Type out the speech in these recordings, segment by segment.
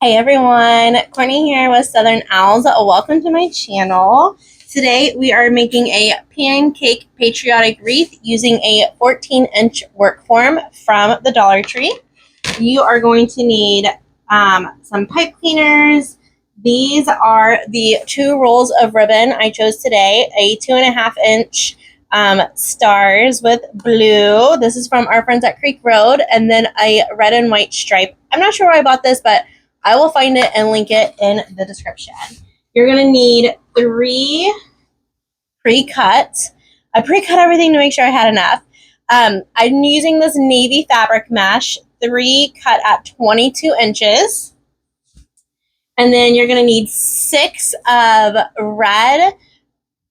Hey everyone, Courtney here with Southern Owls. Welcome to my channel. Today we are making a pancake patriotic wreath using a 14-inch work form from the Dollar Tree. You are going to need some pipe cleaners. These are the 2 rolls of ribbon I chose today, a 2.5-inch stars with blue. This is from our friends at Creek Road, and then a red and white stripe. I'm not sure where I bought this, but I will find it and link it in the description. You're going to need 3 pre-cuts. I pre-cut everything to make sure I had enough. I'm using this navy fabric mesh, 3 cut at 22 inches. And then you're going to need 6 of red.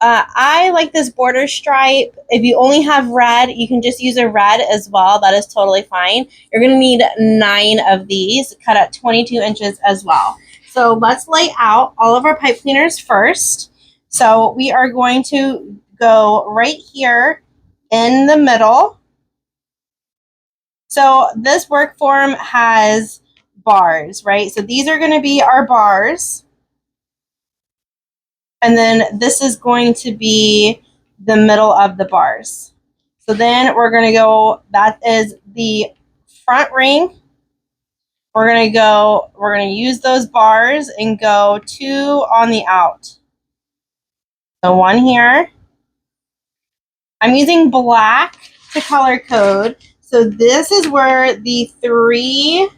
I like this border stripe. If you only have red, you can just use a red as well. That is totally fine. You're going to need 9 of these cut at 22 inches as well. So let's lay out all of our pipe cleaners first. So we are going to go right here in the middle. So this work form has bars, right? So these are going to be our bars. And then this is going to be the middle of the bars. So then we're going to go, that is the front ring. We're going to use those bars and go 2 on the out. So 1 here. I'm using black to color code. So this is where the 3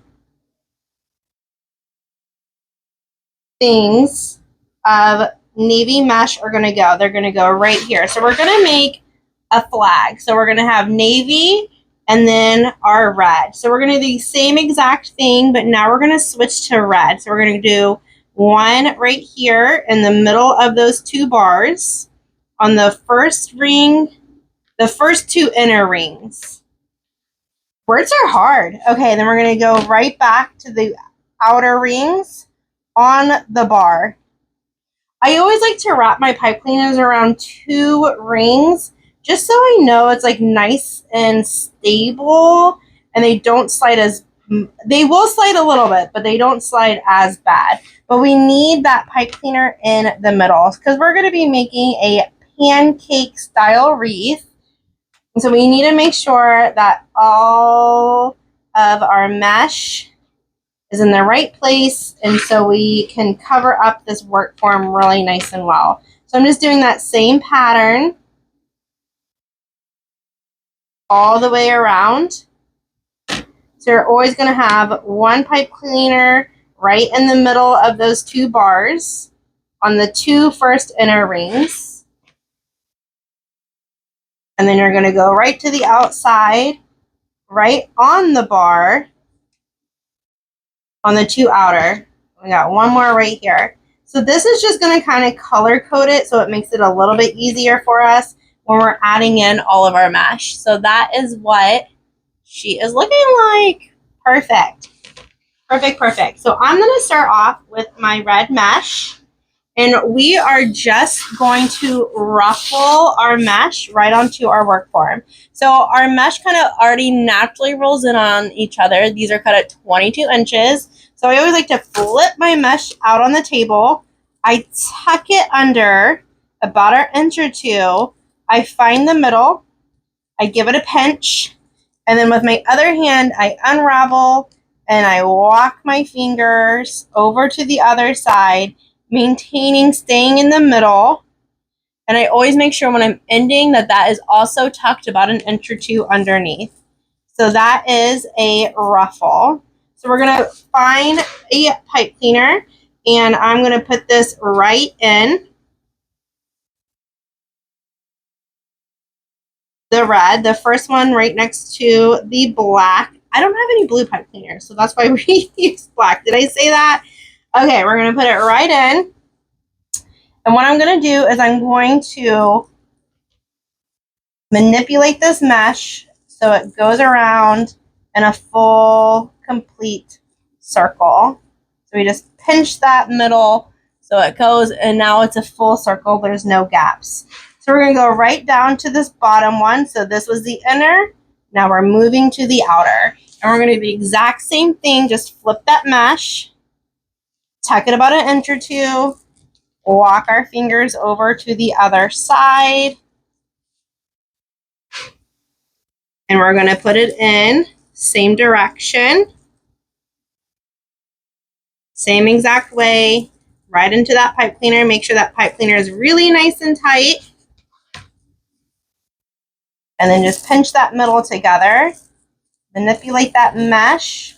things of navy mesh are going to go. They're going to go right here. So we're going to make a flag. So we're going to have navy and then our red. So we're going to do the same exact thing, but now we're going to switch to red. So we're going to do 1 right here in the middle of those 2 bars on the first ring, the first 2 inner rings. Words are hard. Okay, then we're going to go right back to the outer rings on the bar. I always like to wrap my pipe cleaners around 2 rings just so I know it's like nice and stable and they don't slide they will slide a little bit, but they don't slide as bad. But we need that pipe cleaner in the middle because we're going to be making a pancake style wreath. And so we need to make sure that all of our mesh is in the right place, and so we can cover up this work form really nice and well. So I'm just doing that same pattern all the way around. So you're always going to have 1 pipe cleaner right in the middle of those 2 bars on the 2 first inner rings. And then you're going to go right to the outside, right on the bar, on the 2 outer. We got 1 more right here. So this is just going to kind of color code it so it makes it a little bit easier for us when we're adding in all of our mesh. So that is what she is looking like. Perfect. Perfect, perfect. So I'm going to start off with my red mesh. And we are just going to ruffle our mesh right onto our work form. So our mesh kind of already naturally rolls in on each other. These are cut at 22 inches. So I always like to flip my mesh out on the table. I tuck it under about an inch or 2. I find the middle. I give it a pinch. And then with my other hand, I unravel and I walk my fingers over to the other side, maintaining staying in the middle. And I always make sure when I'm ending that is also tucked about an inch or 2 underneath. So that is a ruffle. So we're going to find a pipe cleaner and I'm going to put this right in the red, the first one right next to the black. I don't have any blue pipe cleaners, so that's why we use black. Did I say that? Okay, we're going to put it right in. And what I'm going to do is I'm going to manipulate this mesh so it goes around in a full, complete circle. So we just pinch that middle so it goes, and now it's a full circle. There's no gaps. So we're going to go right down to this bottom one. So this was the inner. Now we're moving to the outer. And we're going to do the exact same thing, just flip that mesh Tuck it about an inch or two. Walk our fingers over to the other side. And we're going to put it in same direction. Same exact way, right into that pipe cleaner. Make sure that pipe cleaner is really nice and tight. And then just pinch that middle together. Manipulate that mesh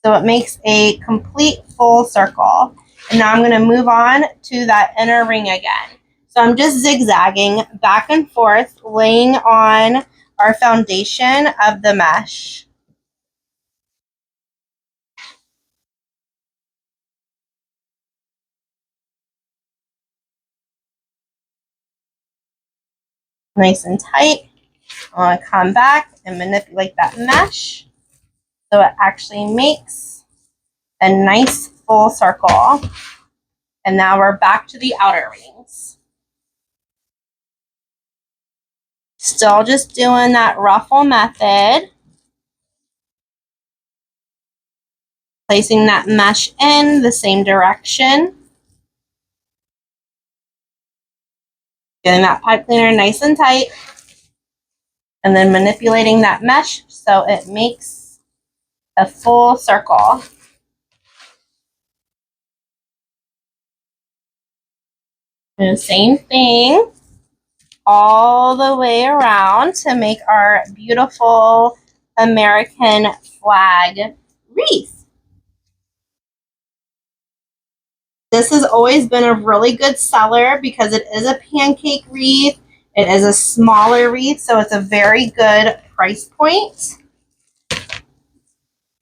so it makes a complete full circle. And now I'm going to move on to that inner ring again. So I'm just zigzagging back and forth, laying on our foundation of the mesh. Nice and tight. I want to come back and manipulate that mesh so it actually makes a nice full circle. And now we're back to the outer rings. Still just doing that ruffle method. Placing that mesh in the same direction. Getting that pipe cleaner nice and tight. And then manipulating that mesh so it makes a full circle. And the same thing all the way around to make our beautiful American flag wreath. This has always been a really good seller because it is a pancake wreath. It is a smaller wreath, so it's a very good price point.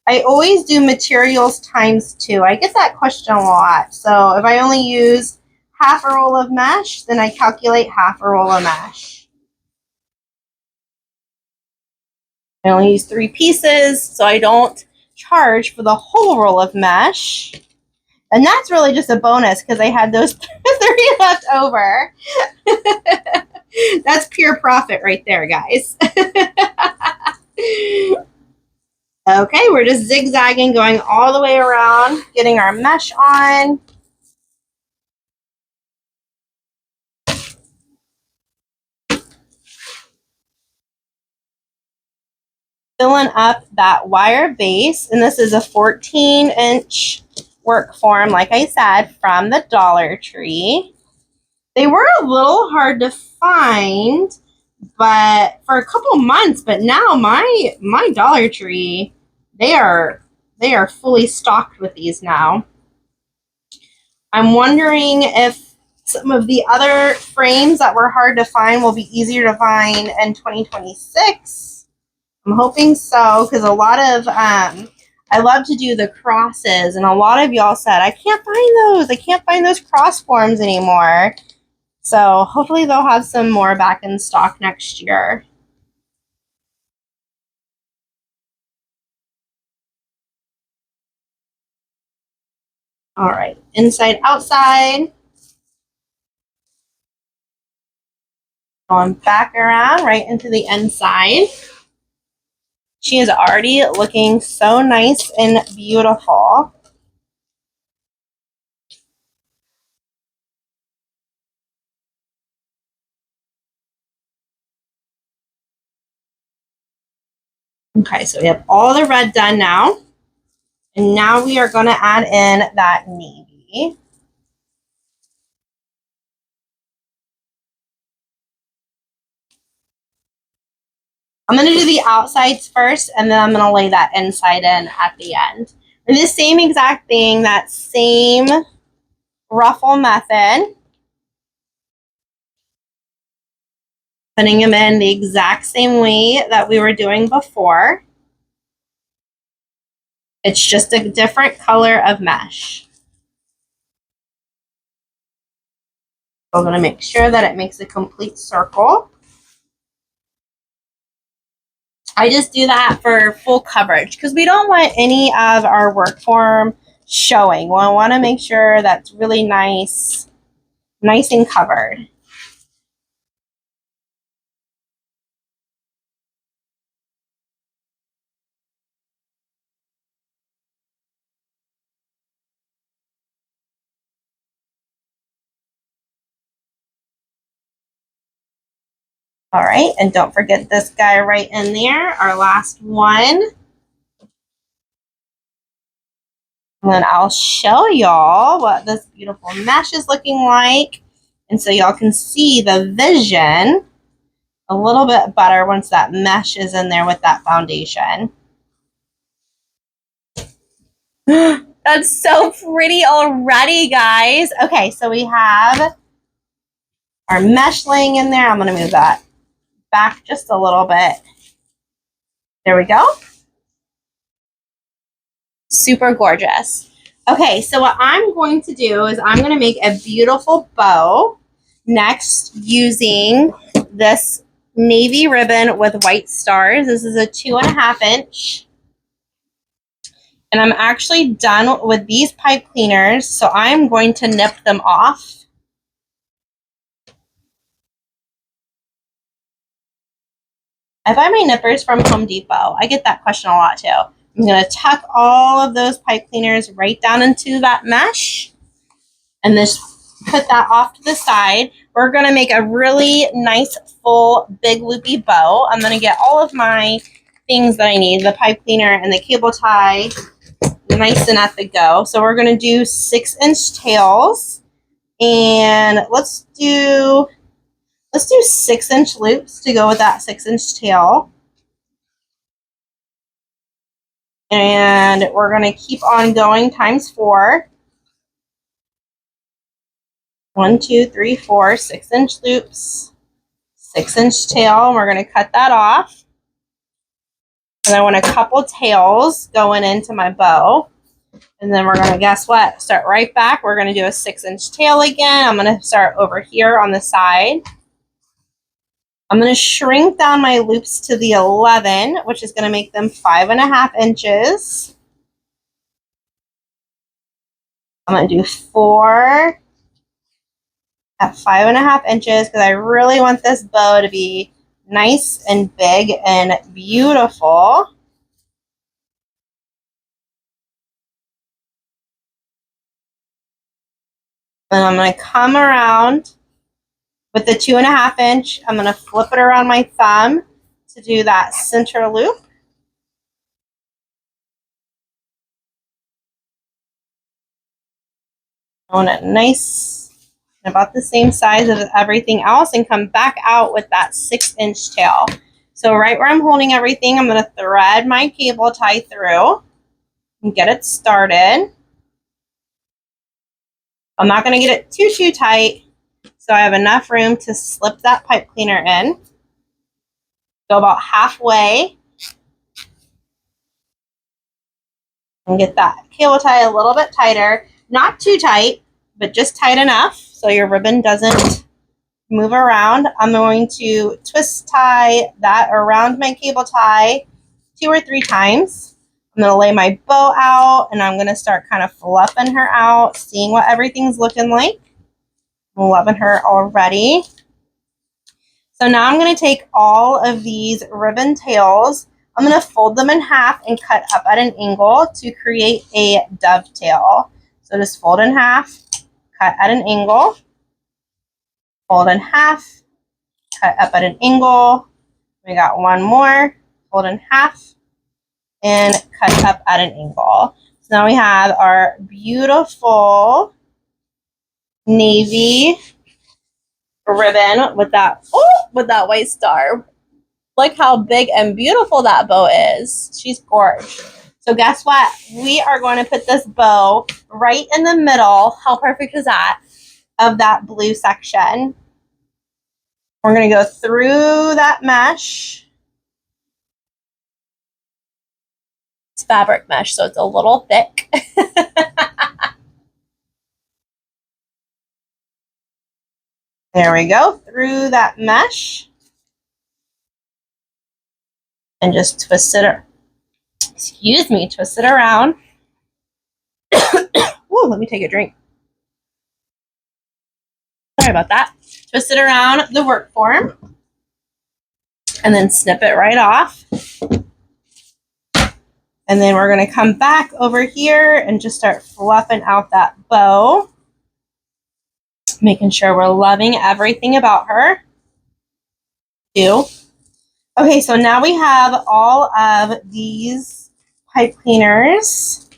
I always do materials times 2. I get that question a lot. So if I only use half a roll of mesh, then I calculate half a roll of mesh. I only use 3 pieces, so I don't charge for the whole roll of mesh. And that's really just a bonus because I had those 3 left over. That's pure profit right there, guys. Okay, we're just zigzagging, going all the way around, getting our mesh on. Filling up that wire base, and this is a 14-inch work form, like I said, from the Dollar Tree. They were a little hard to find, but for a couple months, but now my Dollar Tree, they are fully stocked with these now. I'm wondering if some of the other frames that were hard to find will be easier to find in 2026. I'm hoping so, because a lot of I love to do the crosses, and a lot of y'all said I can't find those. I can't find those cross forms anymore. So hopefully they'll have some more back in stock next year. All right, inside, outside. Going back around right into the inside. She is already looking so nice and beautiful. Okay, so we have all the red done now. And now we are going to add in that navy. I'm going to do the outsides first, and then I'm going to lay that inside in at the end. And the same exact thing, that same ruffle method. Putting them in the exact same way that we were doing before. It's just a different color of mesh. So I'm going to make sure that it makes a complete circle. I just do that for full coverage because we don't want any of our work form showing. We want to make sure that's really nice and covered. All right, and don't forget this guy right in there, our last one. And then I'll show y'all what this beautiful mesh is looking like. And so y'all can see the vision a little bit better once that mesh is in there with that foundation. That's so pretty already, guys. Okay, so we have our mesh laying in there. I'm going to move that back just a little bit. There we go. Super gorgeous. Okay, so what I'm going to do is I'm going to make a beautiful bow next using this navy ribbon with white stars. This is a 2.5 inch. And I'm actually done with these pipe cleaners, so I'm going to nip them off. I buy my nippers from Home Depot. I get that question a lot too. I'm going to tuck all of those pipe cleaners right down into that mesh and just put that off to the side. We're going to make a really nice, full, big loopy bow. I'm going to get all of my things that I need, the pipe cleaner and the cable tie, nice and at the go. So we're going to do 6-inch tails, and let's do 6-inch loops to go with that 6-inch tail. And we're going to keep on going times 4. 1, 2, 3, 4, 6-inch loops, 6-inch tail. We're going to cut that off. And I want a couple tails going into my bow. And then we're going to, guess what? Start right back. We're going to do a 6-inch tail again. I'm going to start over here on the side. I'm going to shrink down my loops to the 11, which is going to make them 5.5 inches. I'm going to do 4 at 5.5 inches because I really want this bow to be nice and big and beautiful. And I'm going to come around with the 2.5 inch. I'm going to flip it around my thumb to do that center loop. I want it nice, about the same size as everything else, and come back out with that 6-inch tail. So right where I'm holding everything, I'm going to thread my cable tie through and get it started. I'm not going to get it too tight, so I have enough room to slip that pipe cleaner in. Go about halfway and get that cable tie a little bit tighter. Not too tight, but just tight enough so your ribbon doesn't move around. I'm going to twist tie that around my cable tie 2 or 3 times. I'm going to lay my bow out, and I'm going to start kind of fluffing her out, seeing what everything's looking like. I'm loving her already. So now I'm going to take all of these ribbon tails. I'm going to fold them in half and cut up at an angle to create a dovetail. So just fold in half, cut at an angle, fold in half, cut up at an angle. We got one more, fold in half, and cut up at an angle. So now we have our beautiful navy ribbon with that white star. Look how big and beautiful that bow is. She's gorgeous. So guess what? We are going to put this bow right in the middle. How perfect is that? Of that blue section. We're going to go through that mesh. It's fabric mesh, so it's a little thick. There we go, through that mesh. And just twist it, twist it around. Ooh, let me take a drink. Sorry about that. Twist it around the work form. And then snip it right off. And then we're going to come back over here and just start fluffing out that bow. Making sure we're loving everything about her. 2. Okay, so now we have all of these pipe cleaners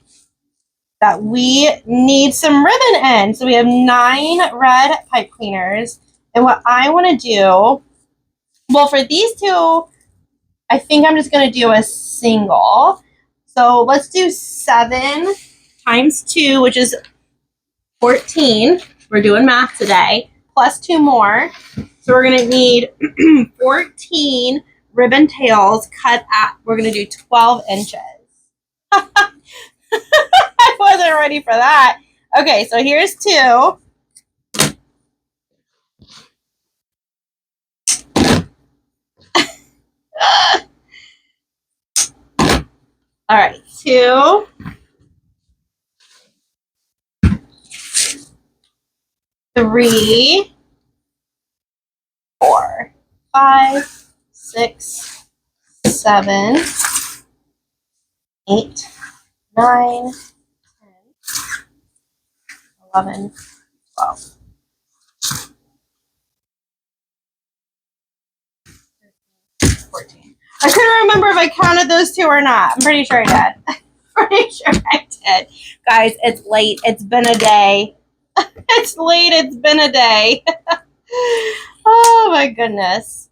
that we need some ribbon in. So we have 9 red pipe cleaners. And what I want to do, well, for these 2, I think I'm just going to do a single. So let's do 7 times 2, which is 14. We're doing math today, plus 2 more. So we're going to need 14 ribbon tails cut at, we're going to do 12 inches. I wasn't ready for that. Okay, so here's 2. All right, 2, 3, 4, 5, 6, 7, 8, 9, 10, 11, 12. 14. I couldn't remember if I counted those 2 or not. I'm pretty sure I did. Pretty sure I did. Guys, it's late. It's been a day. It's late. It's been a day. Oh my goodness.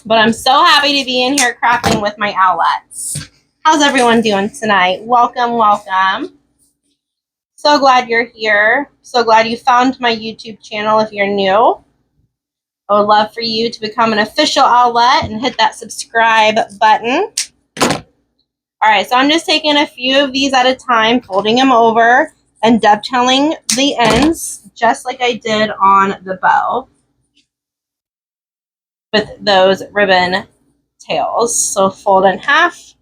But I'm so happy to be in here crafting with my owlets. How's everyone doing tonight? Welcome, welcome. So glad you're here. So glad you found my YouTube channel if you're new. I would love for you to become an official owlet and hit that subscribe button. All right, so I'm just taking a few of these at a time, folding them over and dovetailing the ends, just like I did on the bow with those ribbon tails. So fold in half,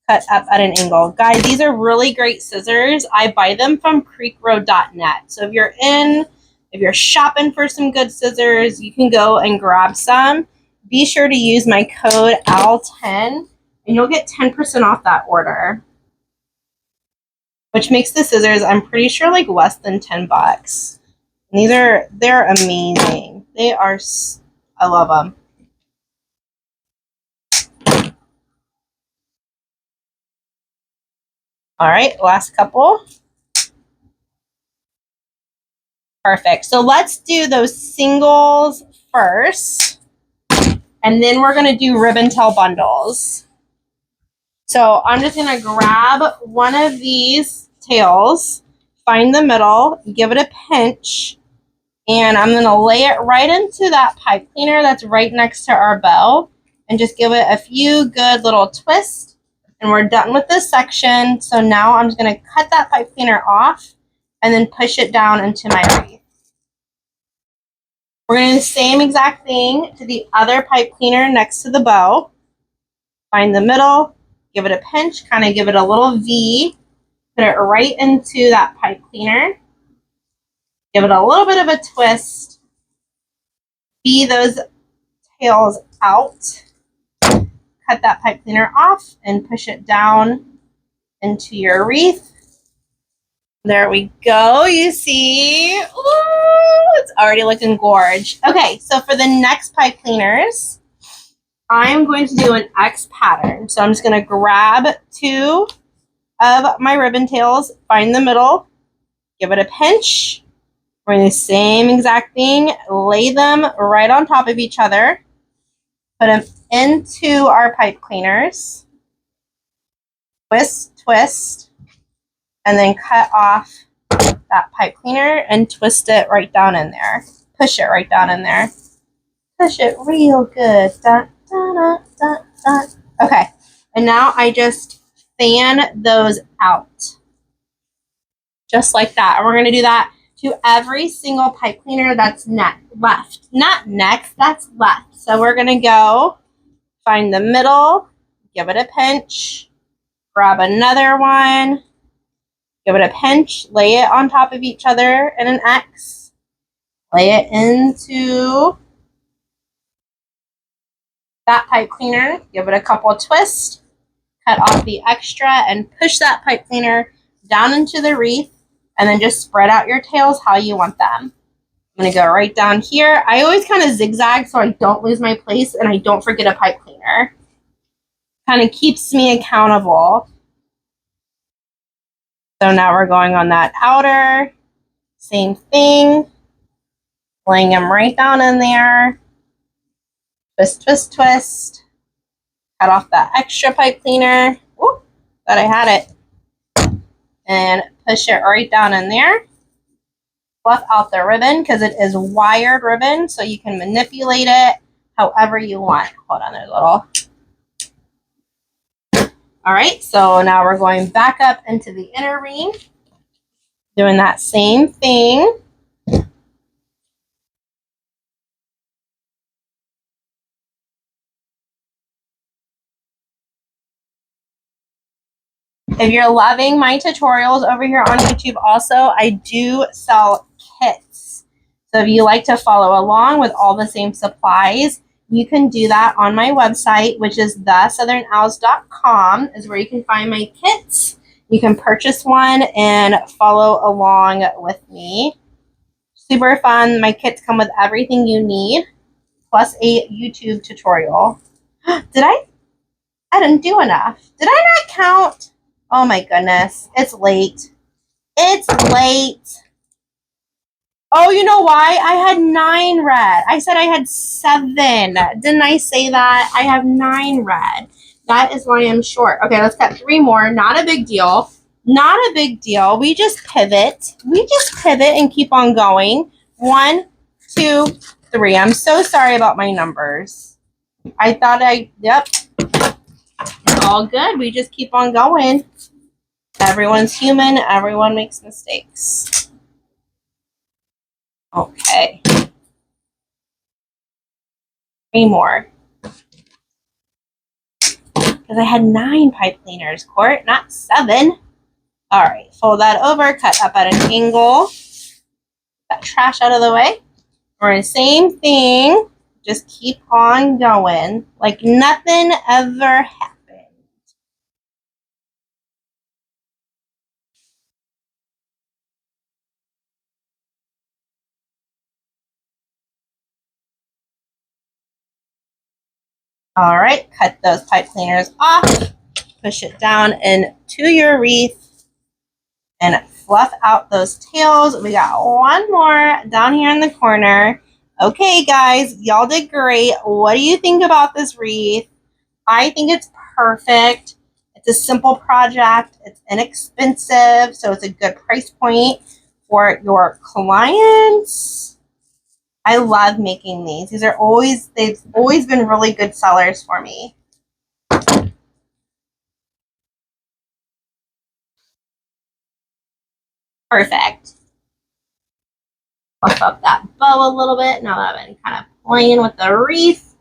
cut up at an angle. Guys, these are really great scissors. I buy them from creekroad.net. So if you're shopping for some good scissors, you can go and grab some. Be sure to use my code OWL10 and you'll get 10% off that order, which makes the scissors, I'm pretty sure, like less than 10 bucks. And they're amazing. They are, I love them. All right, last couple. Perfect. So let's do those singles first, and then we're going to do ribbon tail bundles. So I'm just going to grab one of these tails, find the middle, give it a pinch, and I'm going to lay it right into that pipe cleaner that's right next to our bow, and just give it a few good little twists, and we're done with this section. So now I'm just going to cut that pipe cleaner off and then push it down into my wreath. We're going to do the same exact thing to the other pipe cleaner next to the bow. Find the middle, give it a pinch, kind of give it a little V, put it right into that pipe cleaner, give it a little bit of a twist, V those tails out, cut that pipe cleaner off, and push it down into your wreath. There we go. You see? Ooh, it's already looking gorge. Okay, so for the next pipe cleaners, I'm going to do an X pattern. So I'm just going to grab 2 of my ribbon tails, find the middle, give it a pinch. We're doing the same exact thing. Lay them right on top of each other. Put them into our pipe cleaners. Twist, twist. And then cut off that pipe cleaner and twist it right down in there. Push it right down in there. Push it real good. Dun, dun, dun, dun, dun. Okay, and now I just fan those out. Just like that. And we're going to do that to every single pipe cleaner that's left. Not next, that's left. So we're going to go find the middle, give it a pinch, grab another one, give it a pinch, lay it on top of each other in an X, lay it into that pipe cleaner, give it a couple of twists, cut off the extra, and push that pipe cleaner down into the wreath, and then just spread out your tails how you want them. I'm going to go right down here. I always kind of zigzag so I don't lose my place and I don't forget a pipe cleaner. Kind of keeps me accountable. So now we're going on that outer. Same thing. Laying them right down in there. Twist, twist, twist. Cut off that extra pipe cleaner. Ooh, thought I had it. And push it right down in there. Fluff out the ribbon because it is wired ribbon, so you can manipulate it however you want. Hold on, there's a little. All right, so now we're going back up into the inner ring, doing that same thing. If you're loving my tutorials over here on YouTube also, I do sell kits. So if you like to follow along with all the same supplies, you can do that on my website, which is theSouthernOwls.com, is where you can find my kits. You can purchase one and follow along with me. Super fun. My kits come with everything you need, plus a YouTube tutorial. I didn't do enough. Did I not count? Oh my goodness. It's late. It's late. Oh, you know why? I had 9 red. I said I had 7. Didn't I say that? I have 9 red. That is why I'm short. Okay, let's cut 3 more. Not a big deal. Not a big deal. We just pivot. We just pivot and keep on going. 1, 2, 3. I'm so sorry about my numbers. I thought yep. It's all good. We just keep on going. Everyone's human. Everyone makes mistakes. Okay. 3 more. Because I had 9 pipe cleaners, Court, not 7. All right, fold that over, cut up at an angle. That trash out of the way. We're in the same thing. Just keep on going like nothing ever happened. All right, cut those pipe cleaners off. Push it down into your wreath and fluff out those tails. We got 1 more down here in the corner. Okay, guys, y'all did great. What do you think about this wreath? I think it's perfect. It's a simple project. It's inexpensive, so it's a good price point for your clients. I love making these. They've always been really good sellers for me. Perfect. Fluff up that bow a little bit. Now that I've been kind of playing with the wreath.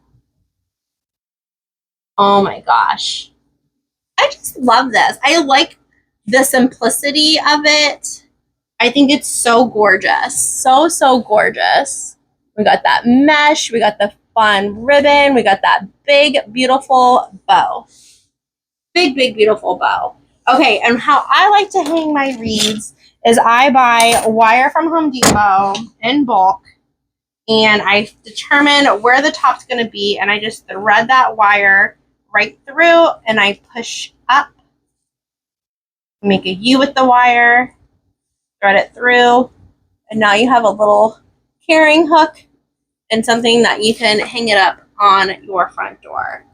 Oh my gosh. I just love this. I like the simplicity of it. I think it's so gorgeous. So, so gorgeous. We got that mesh. We got the fun ribbon. We got that big, beautiful bow. Big, big, beautiful bow. Okay, and how I like to hang my wreaths is I buy wire from Home Depot in bulk, and I determine where the top's going to be, and I just thread that wire right through, and I push up, make a U with the wire, thread it through, and now you have a little carrying hook and something that you can hang it up on your front door.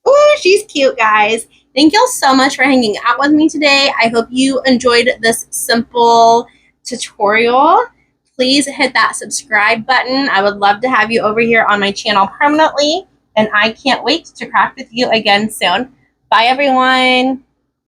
Ooh, she's cute, guys. Thank y'all so much for hanging out with me today. I hope you enjoyed this simple tutorial. Please hit that subscribe button. I would love to have you over here on my channel permanently, and I can't wait to craft with you again soon. Bye, everyone.